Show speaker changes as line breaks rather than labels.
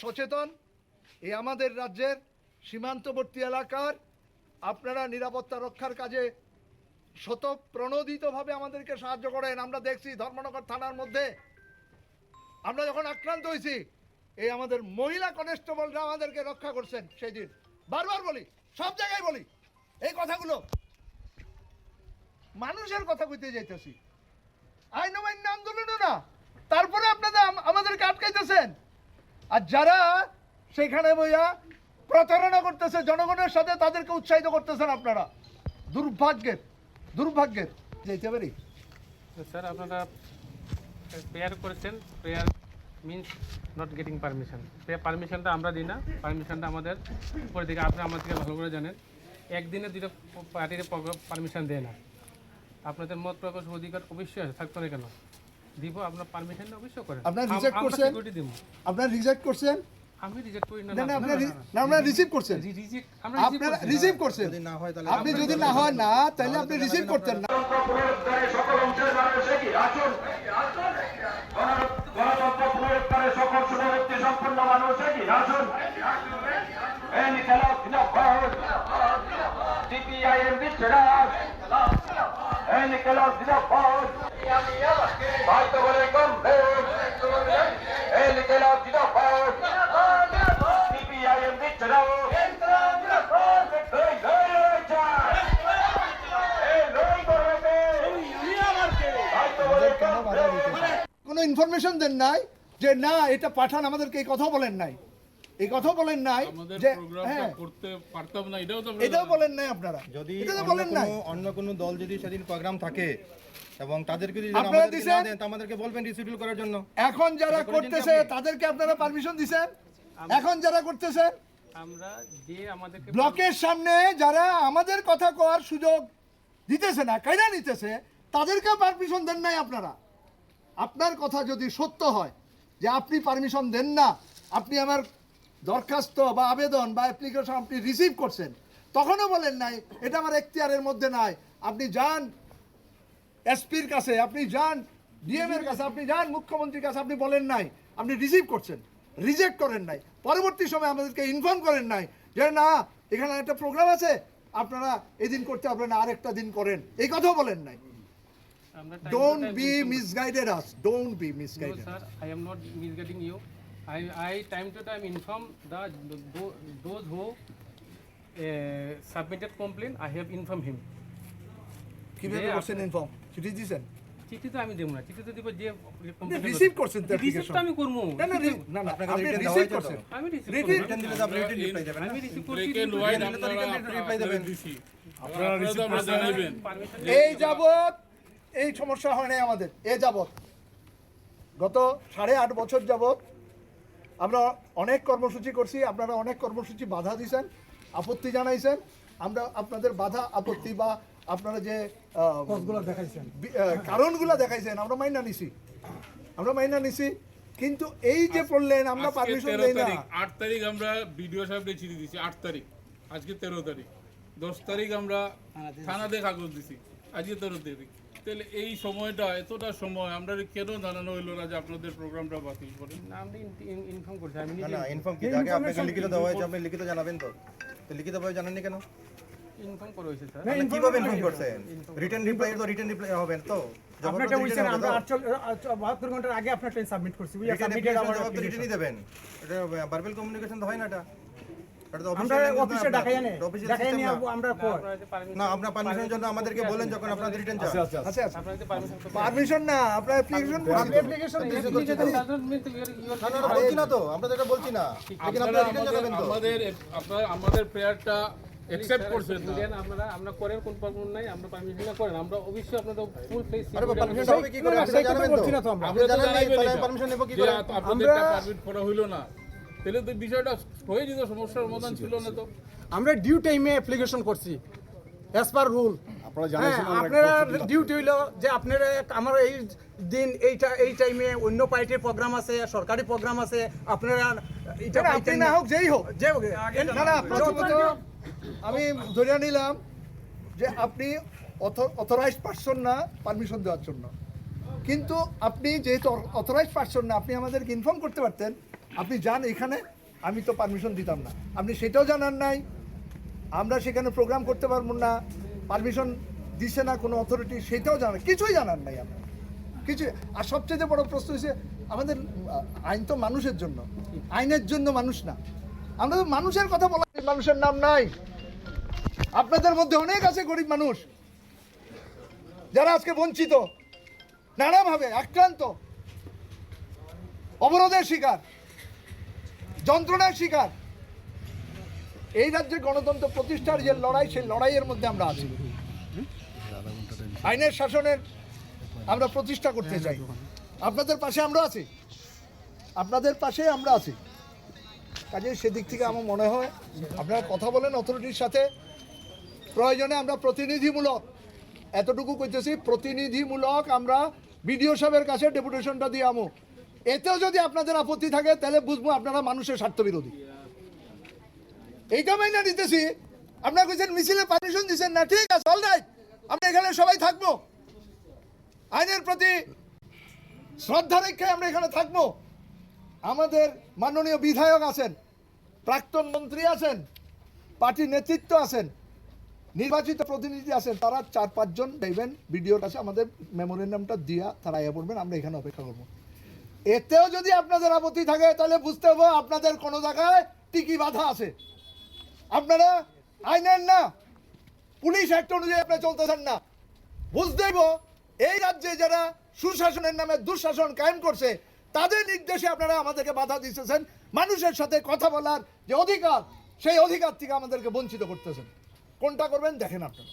সচেতন এই আমাদের রাজ্যের সীমান্তবর্তী এলাকার আপনারা নিরাপত্তা রক্ষার কাজে স্বতঃপ্রণোদিতভাবে আমাদেরকে সাহায্য করেন। আমরা দেখছি ধর্মনগর থানার মধ্যে আমরা যখন আক্রান্ত হয়েছি এই আমাদের মহিলা কনস্টেবলরা আমাদেরকে রক্ষা করছেন। সেই দিন বারবার বলি, সব জায়গায় বলি এই কথাগুলো, মানুষের কথা কইতে যাইতেছি, আইন অমান্য আন্দোলনও না, তারপরে আপনারা আমাদেরকে আটকাইতেছেন। আর যারা সেখানে বইয়া প্রতারণা করতেছে জনগণের সাথে, তাদেরকে উৎসাহিত করতেছেন আপনারা। দুর্ভাগ্যের যেতে পারি
স্যার, আপনারা প্রেয়ার করেছেন, prayer means not getting permission. পারমিশনটা আমরা দিই না, পারমিশনটা আমাদের উপর দিকে, আপনি আমার থেকে ভালো করে জানেন। একদিনে দুটো পার্টির পারমিশন দেয় না। আপনাদের মত প্রকাশ অধিকার অবশ্যই আছে, থাকতো না কেন? দিব, আপনার পারমিশনটা অবশ্যই করেন।
আপনারা রিজেক্ট করছেন, আপনারা রিজেক্ট করছেন।
আমি রিজেক্ট করি না,
আপনারা রিসিভ করছেন, আপনারা রিসিভ করছেন। আপনি যদি না হয় না তাহলে আপনি রিসিভ করতেন না।
সকল অংশের মানুষে কি আসুন, গণতন্ত্র প্রয়োগকারে সকল শুভবর্তী সম্পন্ন মানুষে কি আসুন। সিপিআইএম বিচ্ছেদ, নিকেলক জিন্দাবাদ, ভারত বলে কমবেগ, নিকেলক জিন্দাবাদ, সিপিআইএম বিচ্ছেদ।
কোনো ইনফরমেশন দেন নাই যে না এটা পাঠান, আমাদেরকে এই কথা বলেন নাই, এই কথা বলেন নাই যে
করতে পারতাম না,
এটাও বলেন নাই আপনারা।
যদি
এটা তো বলেন নাই।
অন্য কোনো দল যদি সেদিন প্রোগ্রাম থাকে এবং তাদেরকে যদি
আপনারা
আমাদেরকে
দিছেন,
না দেন, আমাদেরকে বলবেন রিসিডিউল করার জন্য।
এখন যারা করতেছে তাদেরকে আপনারা পারমিশন দিবেন। এখন যারা করতেছে
আমরা যে আমাদেরকে
ব্লকের সামনে যারা আমাদের কথা কোয়ার সুযোগ দিতেছে না, কাইরা নিতেছে, তাদেরকে পারমিশন দেন নাই আপনারা। আপনার কথা যদি সত্য হয় যে আপনি পারমিশন দেন না, আপনি আমার দরখাস্ত বা আবেদন বা অ্যাপ্লিকেশন আপনি রিসিভ করছেন, তখনও বলেন নাই এটা আমার এখতিয়ারের মধ্যে নাই। আপনি যান এসপির কাছে, আপনি যান ডিএম এর কাছে, আপনি যান মুখ্যমন্ত্রীর কাছে, আপনি বলেন নাই, আপনি রিসিভ করছেন, রিজেক্ট করেন নাই। পরবর্তী সময় আমাদেরকে ইনফর্ম করেন নাই যে না এখানে একটা প্রোগ্রাম আছে, আপনারা এদিন করতে পারবেন না, আরেকটা দিন করেন, এই কথাও বলেন নাই। Don't be misguided us. Don't be misguided.
No, sir, I am not misguiding you. I time to time inform those who submitted complaint. I have informed him.
কিভাবে করছেন ইনফর্ম? চিঠি দিয়েছেন?
চিঠি তো আমি দেব না, চিঠি তো দিব যে
রিসিভ করছেন তো
রিসিভ তো আমি করব
না না না না আপনি রিসিভ করছেন,
আমি রিসিভ
রিটার্ন দিলে তো আপনি রিটার্ন রিপ্লাই দেবেন।
আমি রিসিভ করছি,
রিপ্লাই দেবেন।
আপনারা রিসিভ করে জানাবেন।
এই যাবত এই সমস্যা হয় নাই আমাদের। এই যাবত গত 8.5 বছর যাবত আমরা অনেক কর্মসূচি করছি, আপনারা অনেক কর্মসূচি বাধা দিয়েছেন, আপত্তি জানাইছেন। আমরা আপনাদের বাধা আপত্তি বা আপনারা যে কারণগুলো দেখাইছেন আমরা মাইনা নিছি, কিন্তু এই যে বললেন আমরা পারমিশন দেই না।
8 তারিখ আমরা বিডিও সাহেবকে চিঠি দিছি, 8 তারিখ, আজকে 13 তারিখ, 10 তারিখ আমরা থানাতে কাগজ দিছি, আজকে 13 তারিখ। তাহলে এই সময়টা, এতটা সময় আমরা কেন জানানো হইলো না যে আপনাদের প্রোগ্রামটা বাতিল করেন?
না, আমি ইনফর্ম করছি। আমি
না না ইনফর্ম কি আগে আপনাকে লিখিত দেওয়া হয়েছে, আপনি লিখিত জানাবেন তো। তো লিখিতভাবে জানাননি কেন?
ইনফর্ম করা হয়েছে স্যার।
আপনি কিভাবে ইনফর্ম করছেন? রিটার্ন রিপ্লাই তো রিটার্ন রিপ্লাই হবে তো।
আপনাকে বলছেন আমরা 72 ঘন্টার আগে আপনার ট্রেন সাবমিট করছি। উই আর সাবমিটেড আওয়ার
রিটার্নই দেবেন। এটা ভার্বাল কমিউনিকেশন তো হয় না এটা। এটা তো
আমরা অফিসে ডাকাই আনে আমরা কই
না, আপনার পারমিশনের জন্য আমাদেরকে বলেন যখন আপনাদের রিটার্ন চাই।
আচ্ছা
আপনারা যে
পারমিশন না, আপনার অ্যাপ্লিকেশন
বলছি না তো, আমরা তো এটা বলছি না, লেকিন আপনারা রিটার্ন জানাবেন তো।
আমাদের প্রেয়ারটা অ্যাকসেপ্ট করছেন না।
আমরা করেন কোন প্রবলেম নাই, আমরা পারমিশন না করেন, আমরা অবশ্যই আপনাদের ফুল ফেস
আরে পারমিশনটা হবে কি করে আপনারা জানাবেন তো। আপনি জানেন না তাহলে পারমিশন নেব কি করে?
আপনাদেরটা পারমিট করা হইলো না, তাহলে তো বিষয়টা হয়ে যেত, সমস্যার সমাধান ছিল না তো।
আমরা ডিউ টাইমে অ্যাপ্লিকেশন করছি অ্যাজ পার রুল। আপনারা ডিউটি হইলো যে আপনারা আমার এই দিন এই টাইমে অন্য পার্টির প্রোগ্রাম আছে, সরকারি প্রোগ্রাম আছে, আপনারা এটা
আপনি না হোক যেই হোক
যে
না না প্রথমত আমি ধরে নিলাম যে আপনি অথরাইজড পারসন না পারমিশন দেওয়ার জন্য, কিন্তু আপনি যেহেতু অথরাইজড পারসন না, আপনি আমাদেরকে ইনফর্ম করতে পারতেন আপনি যান এখানে, আমি তো পারমিশন দিতাম না, আপনি সেটাও জানান নাই। আমরা সেখানে প্রোগ্রাম করতে পারবো না, পারমিশন দিছে না কোনো অথরিটি, সেটাও জানান, কিছুই জানান নাই আপনার কিছু। আর সবচেয়ে বড় প্রশ্ন হচ্ছে আমাদের আইন তো মানুষের জন্য, আইনের জন্য মানুষ না। আমরা তো মানুষের কথা বলা, মানুষের নাম নাই। আপনাদের মধ্যে অনেক আছে গরিব মানুষ যারা আজকে বঞ্চিত, নানাভাবে আক্রান্ত, অবরোধের শিকার, যন্ত্রণার শিকার। এই রাজ্যে গণতন্ত্র প্রতিষ্ঠার যে লড়াই, সেই লড়াইয়ের মধ্যে আমরা আছি। আইনের শাসনের আমরা প্রতিষ্ঠা করতে চাই। আপনাদের পাশে আমরা আছি, আপনাদের পাশে আমরা আছি। কাজে সেদিক থেকে আমার মনে হয় আপনারা কথা বলেন অথরিটির সাথে, প্রয়োজনে আমরা প্রতিনিধিমূলক, এতটুকু কইতেছি, প্রতিনিধিমূলক আমরা বিডিও সাহেবের কাছে ডেপুটেশনটা দিয়ে আমো। এতেও যদি আপনাদের আপত্তি থাকে তাহলে বুঝবো আপনারা মানুষের স্বার্থবিরোধী। এইটা মাইনা নিতেছি। আপনারা কইছেন মিছিলে পারমিশন দিচ্ছেন না, ঠিক আছে, অলরাইট, আমরা এখানে সবাই থাকবো, আইনের প্রতি শ্রদ্ধা রেখে আমরা এখানে থাকবো। আমাদের মাননীয় বিধায়ক আছেন, প্রাক্তন মন্ত্রী আছেন, পার্টি নেতৃত্ব আছেন, নির্বাচিত প্রতিনিধি আছেন, তারা 4-5 জন দেখবেন ভিডিওর কাছে আমাদের মেমোরেন্ডামটা দিয়া তারা ইয়ে করবেন, আমরা এখানে অপেক্ষা করবো। এতেও যদি আপনাদের আপত্তি থাকে তাহলে বুঝতে হবে আপনাদের কোনো জায়গায় টিকি বাধা আছে, আপনারা আইনের না, পুলিশ অ্যাক্ট অনুযায়ী আপনি চলতেছেন না। বুঝতেইব এই রাজ্যে যারা সুশাসনের নামে দুঃশাসন কায়েম করছে তাদের নির্দেশে আপনারা আমাদেরকে বাধা দিতেছেন। মানুষের সাথে কথা বলার যে অধিকার, সেই অধিকার থেকে আমাদেরকে বঞ্চিত করতেছেন। কোনটা করবেন দেখেন আপনারা।